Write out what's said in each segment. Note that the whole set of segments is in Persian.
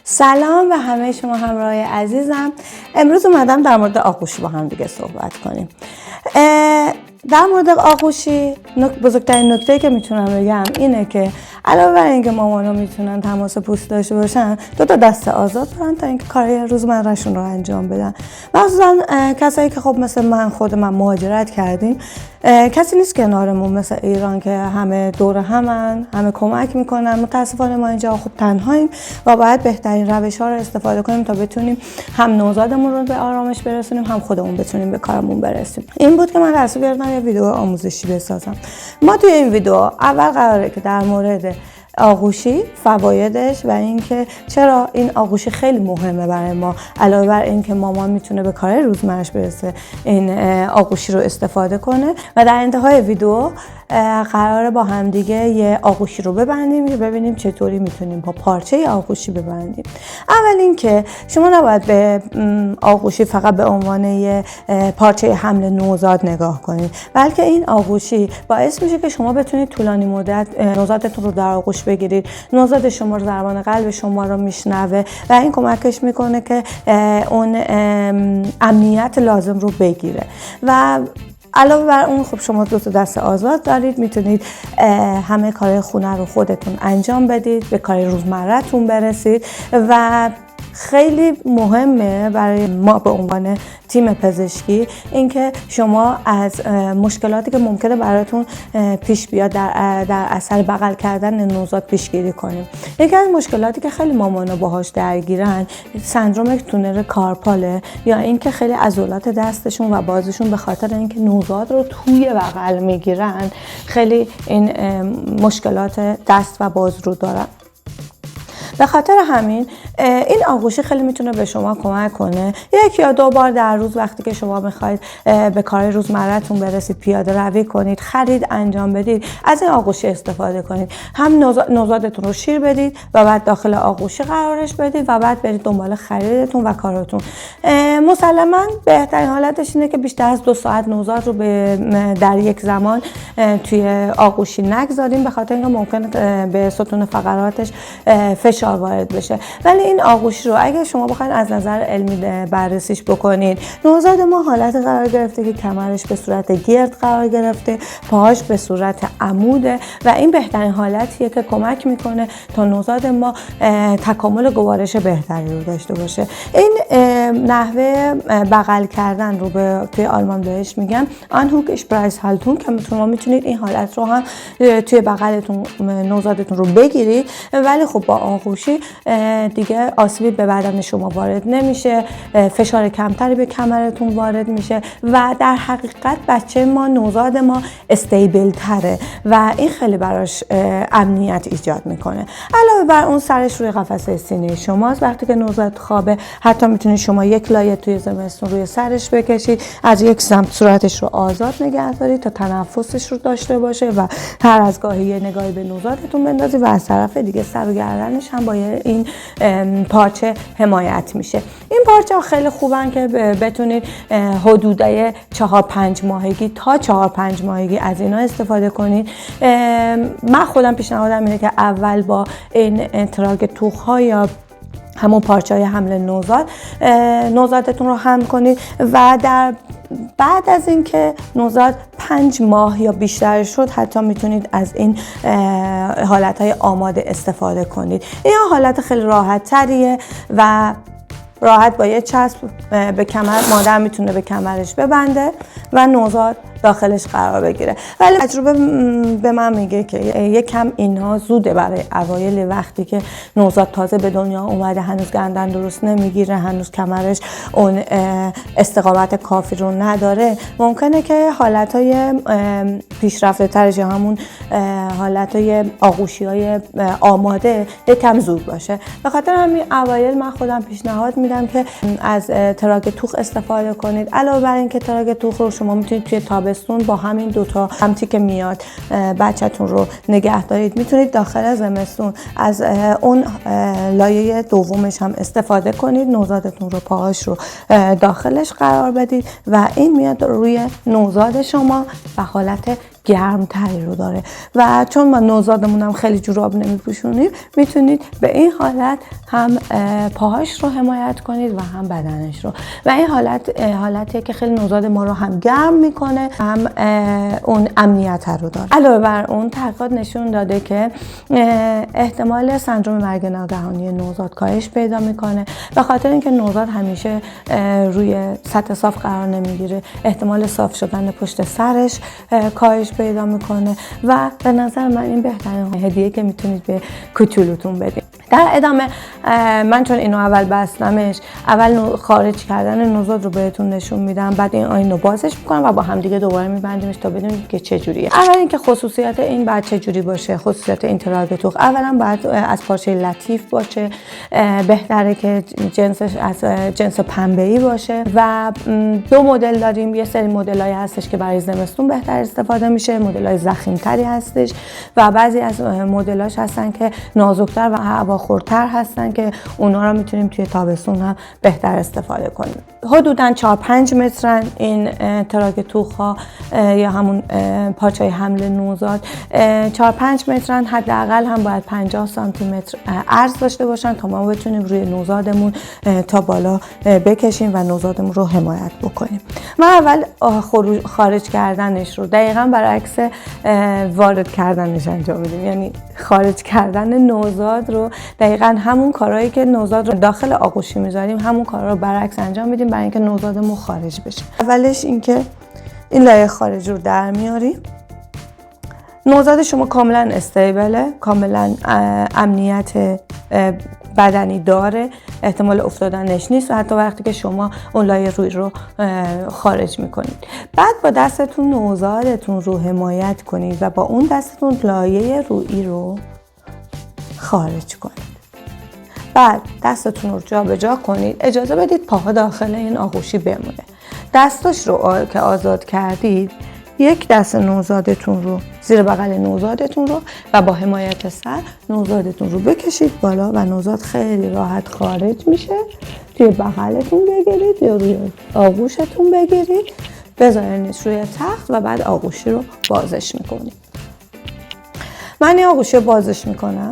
سلام و همه شما همراه عزیزم. امروز اومدم در مورد آغوشی با هم دیگه صحبت کنیم. در مورد آغوشی بزرگترین نکته که میتونم بگم اینه که علاوه بر اینکه مامانا میتونن تماس پوست داشته باشن، دو تا دست آزاد دارن تا اینکه کارهای روزمرهشون رو انجام بدن. مخصوصا کسایی که خب مثل من خودم مهاجرت کردیم، کسی نیست کنارمون مثل ایران که همه دور همه کمک میکنن. متاسفانه ما اینجا خب تنهاییم و باید بهترین روش‌ها رو استفاده کنیم تا بتونیم هم نوزادمون رو به آرامش برسونیم، هم خودمون بتونیم به کارمون برسیم. این بود که من تصمیم گرفتم یه ویدیو آموزشی بسازم. ما توی این ویدیو اول قراره که در مورد آغوشی، فوایدش و اینکه چرا این آغوشی خیلی مهمه برای ما، علاوه بر اینکه مامان میتونه به کار روزمرش برسه این آغوشی رو استفاده کنه. و در انتهای ویدیو قراره با همدیگه یه آغوشی رو ببندیم که ببینیم چطوری میتونیم با پارچه آغوشی ببندیم. اول اینکه شما نباید به آغوشی فقط به عنوان یه پارچه حمل نوزاد نگاه کنید، بلکه این آغوشی باعث میشه که شما بتونید طولانی مدت نوزادتون رو در آغوش بگیرید. نوزاد شما رو ضربان قلب شما رو میشنوه و این کمکش میکنه که اون امنیت لازم رو بگیره. و علاوه بر اون خب شما دو تا دست آزاد دارید، میتونید همه کار خونه رو خودتون انجام بدید، به کار روزمره‌تون برسید. و خیلی مهمه برای ما به عنوان تیم پزشکی اینکه شما از مشکلاتی که ممکنه براتون پیش بیاد در اثر بغل کردن نوزاد پیشگیری کنیم. یکی از مشکلاتی که خیلی مامانا باهاش درگیرن سندروم تونر کارپاله، یا اینکه خیلی عضلات دستشون و بازشون به خاطر اینکه نوزاد رو توی بغل میگیرن خیلی این مشکلات دست و باز رو دارن. به خاطر همین این آغوشی خیلی میتونه به شما کمک کنه. یک یا دو بار در روز وقتی که شما میخواید به کار روزمره‌تون برسید، پیاده روی کنید، خرید انجام بدید، از این آغوشی استفاده کنید. هم نوزادتون رو شیر بدید و بعد داخل آغوشی قرارش بدید و بعد برید دنبال خریدتون و کاراتون. مسلماً بهترین حالتش اینه که بیشتر از 2 ساعت نوزاد رو در یک زمان توی آغوشی نگذاریم، به خاطر اینکه ممکنه به ستون فقراتش فشار وارد بشه. ولی این آغوشی رو اگه شما بخواید از نظر علمی بررسیش بکنید، نوزاد ما حالت قرار گرفته که کمرش به صورت گرد قرار گرفته، پاهاش به صورت عموده و این بهترین حالتیه که کمک میکنه تا نوزاد ما تکامل گوارش بهتری رو داشته باشه. این نحوه بغل کردن رو توی آلمان بهش میگن آنهوک اشپرایس هالتون، که شما میتونید این حالت رو هم توی بغلتون نوزادتون رو بگیرید، ولی خب با آغوشی دیگه آسیبی به بدن شما وارد نمیشه، فشار کمتری به کمرتون وارد میشه و در حقیقت بچه ما، نوزاد ما استیبل تره و این خیلی براش امنیت ایجاد میکنه. علاوه بر اون سرش روی قفسه سینه شماست. وقتی که نوزاد خوابه حتی میتونید شما یک لایه توی زمستون روی سرش بکشید، از یک سمت صورتش رو آزاد نگه دارید تا تنفسش رو داشته باشه و هر از گاهی یه نگاهی به نوزادتون بندازید و از طرف دیگه سر و گردنش هم با این پارچه حمایت میشه. این پارچه خیلی خوبن که بتونید حدودای 4-5 ماهگی تا 4-5 ماهگی از اینا استفاده کنید. من خودم پیشنهادم اینه که اول با این تراک توخ‌ها یا همون پارچه‌های حمل نوزادتون رو حمل کنید و بعد از اینکه نوزاد 5 ماه یا بیشتر شد حتی میتونید از این حالتهای آماده استفاده کنید. این حالت خیلی راحت تریه و راحت با یه چسب به کمر مادر میتونه به کمرش ببنده و نوزاد داخلش قرار بگیره. ولی تجربه به من میگه که یکم اینها زوده برای اوایل، وقتی که نوزاد تازه به دنیا اومده، هنوز گندن درست نمیگیره، هنوز کمرش اون استقامت کافی رو نداره، ممکنه که حالتهای پیشرفته ترش یا همون حالتهای آغوشی‌های آماده یکم زود باشه. به خاطر همین اوایل من خودم پیشنهاد میدم که از تراک توخ استفاده کنید. علاوه بر این که تراک توخ رو شما میتونید توی تابستون با همین دوتا همتی که میاد بچه‌تون رو نگه دارید، میتونید داخل زمستون از اون لایه دومش هم استفاده کنید، نوزادتون رو پاهاش رو داخلش قرار بدید و این میاد روی نوزاد شما و حالت گرمتری رو داره و چون ما نوزادمون هم خیلی جوراب نمیپوشونیم میتونید به این حالت هم پاهاش رو حمایت کنید و هم بدنش رو و این حالتیه که خیلی نوزاد ما رو هم گرم میکنه هم اون امنیت رو داره. علاوه بر اون تحقیقات نشون داده که احتمال سندرم مرگ ناگهانی نوزاد کاهش پیدا میکنه به خاطر اینکه نوزاد همیشه روی سطح صاف قرار نمیگیره، احتمال صاف شدن پشت سرش کاهش پیدا میکنه و به نظر من این بهترین هدیه که میتونید به کوچولوتون بدید. در ادامه من چون اینو اول بستمش، اول خارج کردن نوزاد رو بهتون نشون میدم، بعد این آینو بازش میکنم و با هم دیگه دوباره میبندیمش تا بدونید که چه جوریه. اول اینکه خصوصیت این بعد چه جوری باشه، خصوصیت این تراک توخ اولا باید از پارچه لطیف باشه، بهتره که جنسش از جنس پنبه‌ای باشه و دو مدل داریم. یه سری مدلای هستش که برای زمستون بهتر استفاده میشه، مدلای ضخیم‌تری هستش و بعضی از مدلاش هستن که نازک‌تر و هواخورتر هستن که اونا رو میتونیم توی تابستون هم بهتر استفاده کنیم. حدوداً 4-5 مترن این تراک توخ‌ها یا همون پارچه‌های حمل نوزاد 4-5 مترن، حداقل هم باید 50 سانتی متر عرض داشته باشن تا ما بتونیم روی نوزادمون تا بالا بکشیم و نوزادمون رو حمایت بکنیم. ما اول خارج کردنش رو دقیقاً برعکس وارد کردنش انجام میدیم، یعنی خارج کردن نوزاد رو دقیقاً همون کارهایی که نوزاد رو داخل آغوشی میذاریم همون کارا رو برعکس انجام میدیم برای اینکه نوزادمون خارج بشه. اولش اینکه این لایه خارج رو در میاریم. نوزاد شما کاملا استیبله، کاملا امنیت بدنی داره، احتمال افتادنش نیست و حتی وقتی که شما اون لایه روی رو خارج میکنید. بعد با دستتون نوزادتون رو حمایت کنید و با اون دستتون لایه رویی رو خارج کنید. بعد دستتون رو جا به جا کنید، اجازه بدید پاها داخل این آغوشی بمونه. دستاش رو که آزاد کردید، یک دست نوزادتون رو زیر بغل نوزادتون رو و با حمایت سر نوزادتون رو بکشید بالا و نوزاد خیلی راحت خارج میشه. توی بغلتون بگیرید یا روی آغوشتون بگیرید، بذارینش روی تخت و بعد آغوشی رو بازش میکنید. من این آغوشی رو بازش میکنم،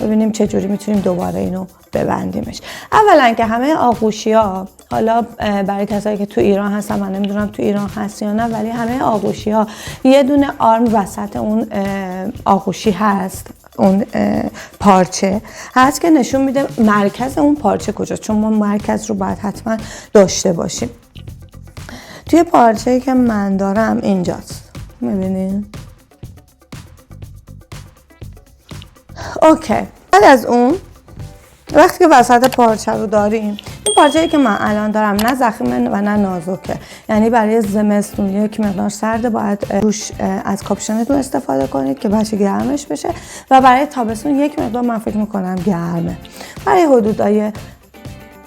ببینیم چه جوری میتونیم دوباره اینو ببندیمش. اولا که همه آغوشی‌ها، حالا برای کسایی که تو ایران هستن، من نمیدونم تو ایران هست یا نه، ولی همه آغوشی‌ها یه دونه آرم وسط اون آغوشی هست، اون پارچه هست که نشون میده مرکز اون پارچه کجاست، چون ما مرکز رو باید حتما داشته باشیم. توی پارچه‌ای که من دارم اینجاست، میبینید؟ اوکی. بعد از اون وقتی که وسط پارچه رو داریم، این پارچه‌ای که من الان دارم نه ضخیمه و نه نازکه، یعنی برای زمستون یک مقدار سرده، باید روش از کاپشنتون استفاده کنید که بچه گرمش بشه و برای تابستون یک مقدار من فکر میکنم گرمه. برای حدودای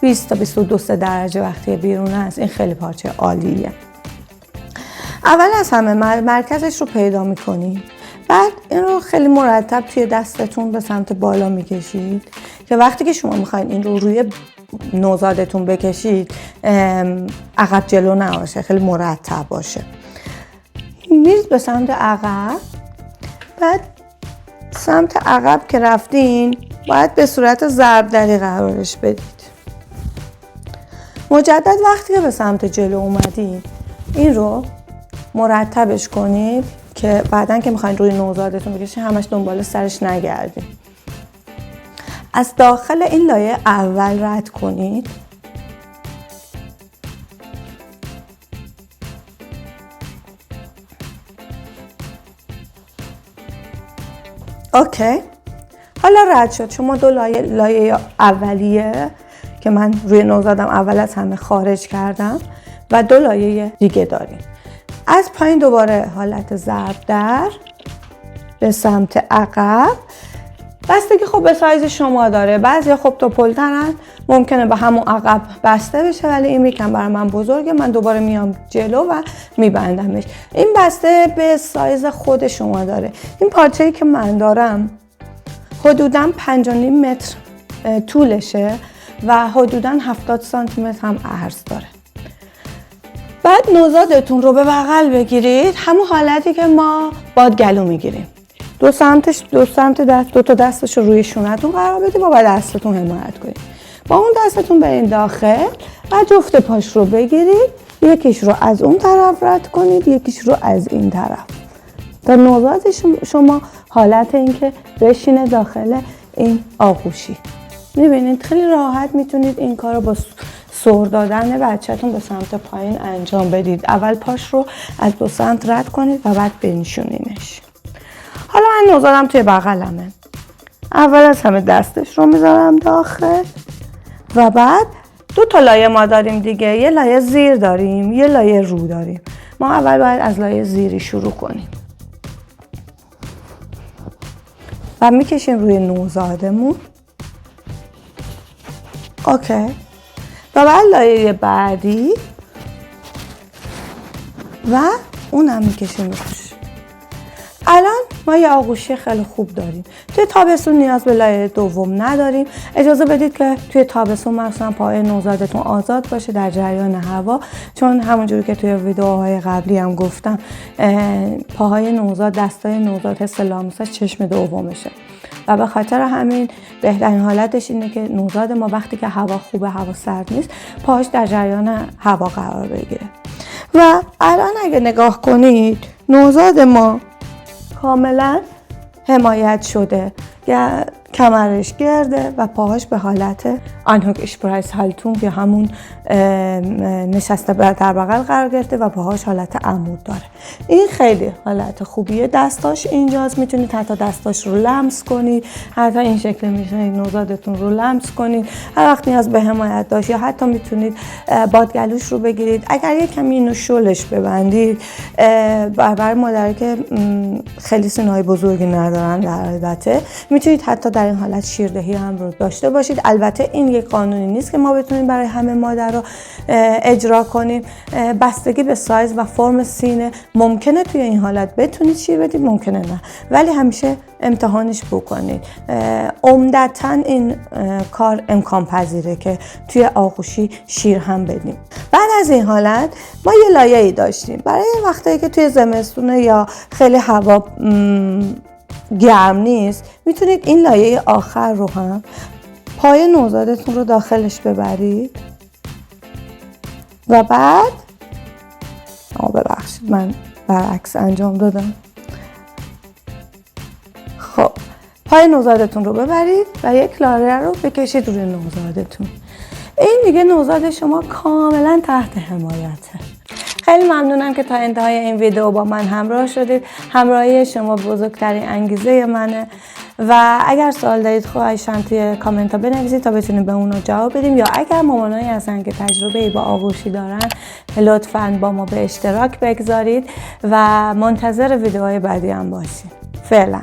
20 تا 22 درجه وقتی بیرون هست این خیلی پارچه عالیه. اول از همه مرکزش رو پیدا میکنید، بعد این رو خیلی مرتب توی دستتون به سمت بالا میکشید که وقتی که شما میخواین این رو روی نوزادتون بکشید عقب جلو نباشه، خیلی مرتب باشه. میرید به سمت عقب، بعد سمت عقب که رفتین باید به صورت ضربدری قرارش بدید. مجدد وقتی که به سمت جلو اومدید این رو مرتبش کنید که بعدن که میخواین روی نوزادتون بکشید همش دنبال سرش نگردید. از داخل این لایه اول رد کنید. اوکی. حالا رد شد. شما دو لایه اولیه که من روی نوزادم اول از همه خارج کردم و دو لایه دیگه داریم. از پایین دوباره حالت ضرب در به سمت عقب. بستگی خب به سایز شما داره، بعضی خب توپل‌ترن ممکنه به همون عقب بسته بشه، ولی این یکم برای من بزرگه، من دوباره میام جلو و میبندمش. این بسته به سایز خود شما داره. این پارچه‌ای که من دارم حدوداً 5.5 متر طولشه و حدوداً 70 سانتی متر هم عرض داره. بعد نوزادتون رو به بغل بگیرید، همون حالتی که ما بادگلو میگیریم. دو سمت دست، دو تا دستش رو روی شونتون قرار بدید و با دستتون حمایت کنید. با اون دستتون برین داخل و جفت پاش رو بگیرید، یکیش رو از اون طرف رد کنید، یکیش رو از این طرف. تا نوزاد شما حالت این که بشینه داخل این آغوشی. میبینید خیلی راحت میتونید این کار رو با سر دادن بچه‌تون به سمت پایین انجام بدید. اول پاش رو از دو سمت رد کنید و بعد بنشونینش. حالا من نوزادم توی بغلمه. اول از همه دستش رو میذارم داخل و بعد دو تا لایه ما داریم دیگه. یه لایه زیر داریم، یه لایه رو داریم. ما اول باید از لایه زیری شروع کنیم و میکشیم روی نوزادمون. اوکی. و بعد لایه بعدی و اونم میکشیم روش. الان ما یه آغوشی خیلی خوب داریم. توی تابستون نیاز به لایه دوم نداریم. اجازه بدید که توی تابستون مثلا پای نوزادتون آزاد باشه در جریان هوا، چون همونجوری که توی ویدیوهای قبلی هم گفتم پاهای نوزاد، دستای نوزاد حس لامسش چشم دومشه و به خاطر همین بهترین حالتش اینه که نوزاد ما وقتی که هوا خوبه، هوا سرد نیست، پاهاش در جریان هوا قرار بگیره. و الان اگه نگاه کنید نوزاد ما کاملا حمایت شده، کمرش گرده و پاهاش به حالت آنهوک اشپرایس هالتون که همون نشسته در بغل قرار گرفته و پاهاش حالت عمود داره. این خیلی حالت خوبیه. دستاش اینجاست، میتونید حتی دستاش رو لمس کنید، حتی این شکل میتونید نوزادتون رو لمس کنید هر وقت نیاز به حمایت داشت، یا حتی میتونید بادگلوش رو بگیرید. اگر یک کمی اینو شلش ببندید، برای مادری که خیلی سینه‌های بزرگی ندارن در البته میتونید حتی در این حالت شیردهی هم رو داشته باشید. البته این یک قانونی نیست که ما بتونیم برای همه مادر رو اجرا کنیم. بستگی به سایز و فرم سینه، ممکنه توی این حالت بتونید شیر بدید، ممکنه نه، ولی همیشه امتحانش بکنید. عمدتاً این کار امکان پذیره که توی آغوشی شیر هم بدیم. بعد از این حالت ما یه لایه‌ای داشتیم برای وقتایی که توی زمستونه یا خیلی هوا گرم نیست، میتونید این لایه آخر رو هم پای نوزادتون رو داخلش ببرید و بعد ببخشید من برعکس انجام دادم. خب پای نوزادتون رو ببرید و یک لایه رو بکشید روی نوزادتون. این دیگه نوزاد شما کاملا تحت حمایته. خیلی ممنونم که تا انتهای این ویدیو با من همراه شدید. همراهی شما بزرگترین انگیزه منه و اگر سوال دارید خواهشاً توی کامنت ها بنویسید تا بتونیم به اونا جواب بدیم، یا اگر مامانایی هستن که تجربه‌ای با آغوشی دارن لطفاً با ما به اشتراک بگذارید و منتظر ویدیوهای بعدی هم باشید. فعلا